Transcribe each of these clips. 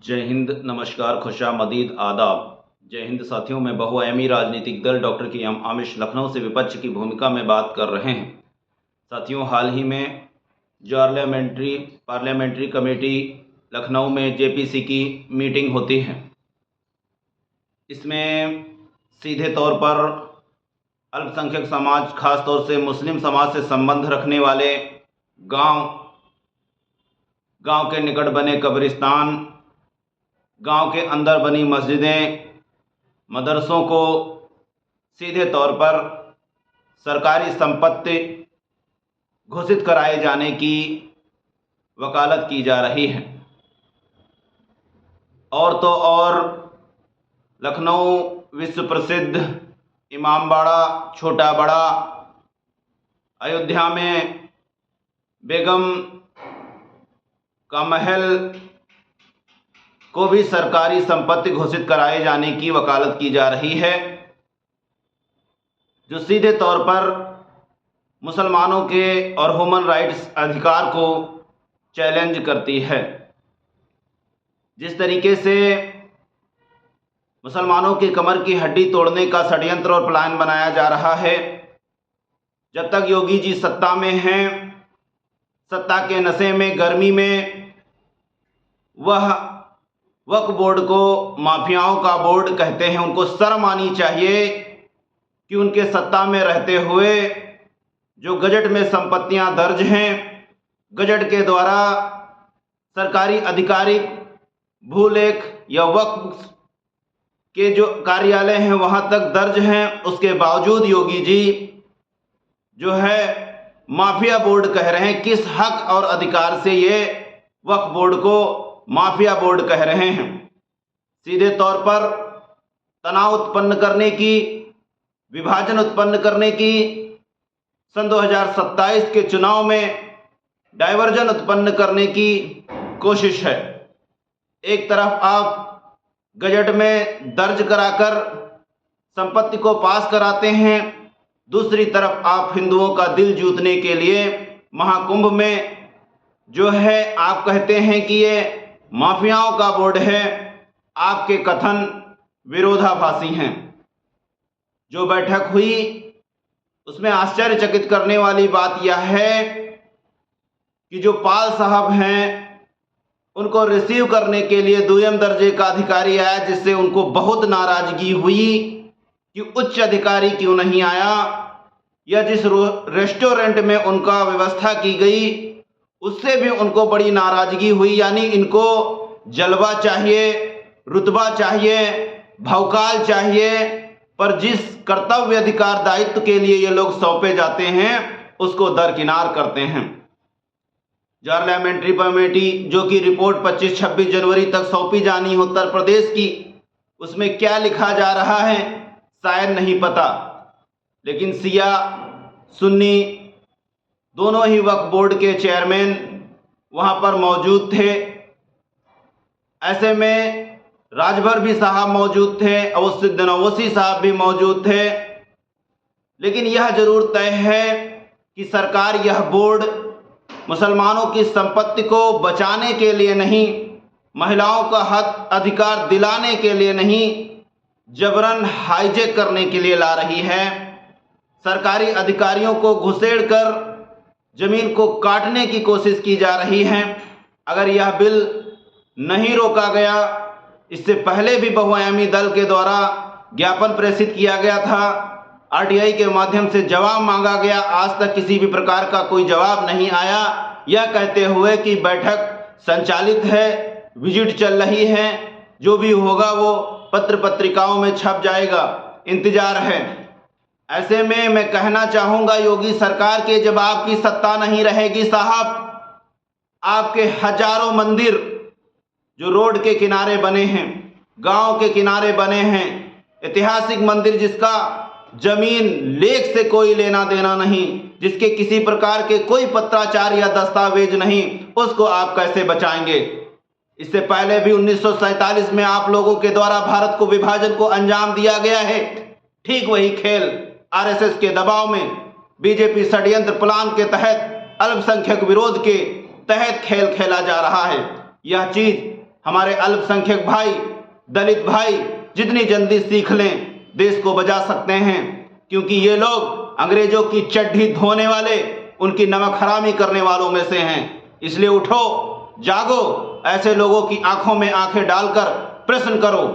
जय हिंद, नमस्कार, खुशामदीद, आदाब। जय हिंद साथियों, मैं बहुआयामी राजनीतिक दल डॉक्टर के एम आमिश लखनऊ से विपक्ष की भूमिका में बात कर रहे हैं। साथियों, हाल ही में जो पार्लियामेंट्री कमेटी लखनऊ में जेपीसी की मीटिंग होती है, इसमें सीधे तौर पर अल्पसंख्यक समाज, खास तौर से मुस्लिम समाज से संबंध रखने वाले गांव के निकट बने कब्रिस्तान, गांव के अंदर बनी मस्जिदें, मदरसों को सीधे तौर पर सरकारी संपत्ति घोषित कराए जाने की वकालत की जा रही है। और तो और लखनऊ विश्व प्रसिद्ध इमामबाड़ा, छोटा बड़ा, अयोध्या में बेगम का महल को भी सरकारी संपत्ति घोषित कराए जाने की वकालत की जा रही है, जो सीधे तौर पर मुसलमानों के और ह्यूमन राइट्स अधिकार को चैलेंज करती है। जिस तरीके से मुसलमानों की कमर की हड्डी तोड़ने का षड्यंत्र और प्लान बनाया जा रहा है, जब तक योगी जी सत्ता में हैं, सत्ता के नशे में, गर्मी में, वह वक्फ बोर्ड को माफियाओं का बोर्ड कहते हैं। उनको शर्म आनी चाहिए कि उनके सत्ता में रहते हुए जो गजट में संपत्तियां दर्ज हैं, गजट के द्वारा सरकारी आधिकारिक भूलेख या वक्फ के जो कार्यालय हैं वहां तक दर्ज हैं, उसके बावजूद योगी जी जो है माफिया बोर्ड कह रहे हैं। किस हक और अधिकार से ये वक्फ बोर्ड को माफिया बोर्ड कह रहे हैं? सीधे तौर पर तनाव उत्पन्न करने की, विभाजन उत्पन्न करने की, सन 2027 के चुनाव में डायवर्जन उत्पन्न करने की कोशिश है। एक तरफ आप गजट में दर्ज कराकर संपत्ति को पास कराते हैं, दूसरी तरफ आप हिंदुओं का दिल जीतने के लिए महाकुंभ में जो है आप कहते हैं कि ये माफियाओं का बोर्ड है। आपके कथन विरोधाभासी हैं। जो बैठक हुई उसमें आश्चर्यचकित करने वाली बात यह है कि जो पाल साहब हैं उनको रिसीव करने के लिए दुयम दर्जे का अधिकारी आया, जिससे उनको बहुत नाराजगी हुई कि उच्च अधिकारी क्यों नहीं आया, या जिस रेस्टोरेंट में उनका व्यवस्था की गई उससे भी उनको बड़ी नाराजगी हुई। यानी इनको जलवा चाहिए, रुतबा चाहिए, भौकाल चाहिए, पर जिस कर्तव्य अधिकार दायित्व के लिए ये लोग सौंपे जाते हैं उसको दरकिनार करते हैं। पार्लियामेंट्री कमेटी जो कि रिपोर्ट 25-26 जनवरी तक सौंपी जानी है उत्तर प्रदेश की, उसमें क्या लिखा जा रहा है शायद नहीं पता, लेकिन सिया सुन्नी दोनों ही वक्फ बोर्ड के चेयरमैन वहां पर मौजूद थे। ऐसे में राजभर भी साहब मौजूद थे, अवसुद्दीन ओवैसी साहब भी मौजूद थे। लेकिन यह जरूर तय है कि सरकार, यह बोर्ड मुसलमानों की संपत्ति को बचाने के लिए नहीं, महिलाओं का हक अधिकार दिलाने के लिए नहीं, जबरन हाईजैक करने के लिए ला रही है। सरकारी अधिकारियों को घुसेड़कर जमीन को काटने की कोशिश की जा रही है। अगर यह बिल नहीं रोका गया, इससे पहले भी बहुआयामी दल के द्वारा ज्ञापन प्रेषित किया गया था, आरटीआई के माध्यम से जवाब मांगा गया, आज तक किसी भी प्रकार का कोई जवाब नहीं आया, यह कहते हुए कि बैठक संचालित है, विजिट चल रही है, जो भी होगा वो पत्र पत्रिकाओं में छप जाएगा, इंतजार है। ऐसे में मैं कहना चाहूँगा योगी सरकार के, जब आपकी सत्ता नहीं रहेगी साहब, आपके हजारों मंदिर जो रोड के किनारे बने हैं, गांव के किनारे बने हैं, ऐतिहासिक मंदिर जिसका जमीन लेख से कोई लेना देना नहीं, जिसके किसी प्रकार के कोई पत्राचार या दस्तावेज नहीं, उसको आप कैसे बचाएंगे? इससे पहले भी 1947 में आप लोगों के द्वारा भारत को विभाजन को अंजाम दिया गया है। ठीक वही खेल आरएसएस के दबाव में बीजेपी षड्यंत्र प्लान के तहत अल्पसंख्यक विरोध के तहत खेल खेला जा रहा है। यह चीज हमारे अल्पसंख्यक भाई, दलित भाई जितनी जल्दी सीख लें देश को बचा सकते हैं, क्योंकि ये लोग अंग्रेजों की चड्ढी धोने वाले, उनकी नमक हरामी करने वालों में से हैं। इसलिए उठो, जागो, ऐसे लोगों की आंखों में आंखें डालकर प्रश्न करो,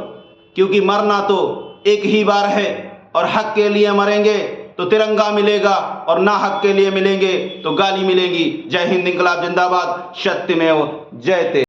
क्योंकि मरना तो एक ही बार है और हक के लिए मरेंगे तो तिरंगा मिलेगा और ना हक के लिए मिलेंगे तो गाली मिलेगी। जय हिंद, इंकलाब जिंदाबाद, सत्यमेव जयते।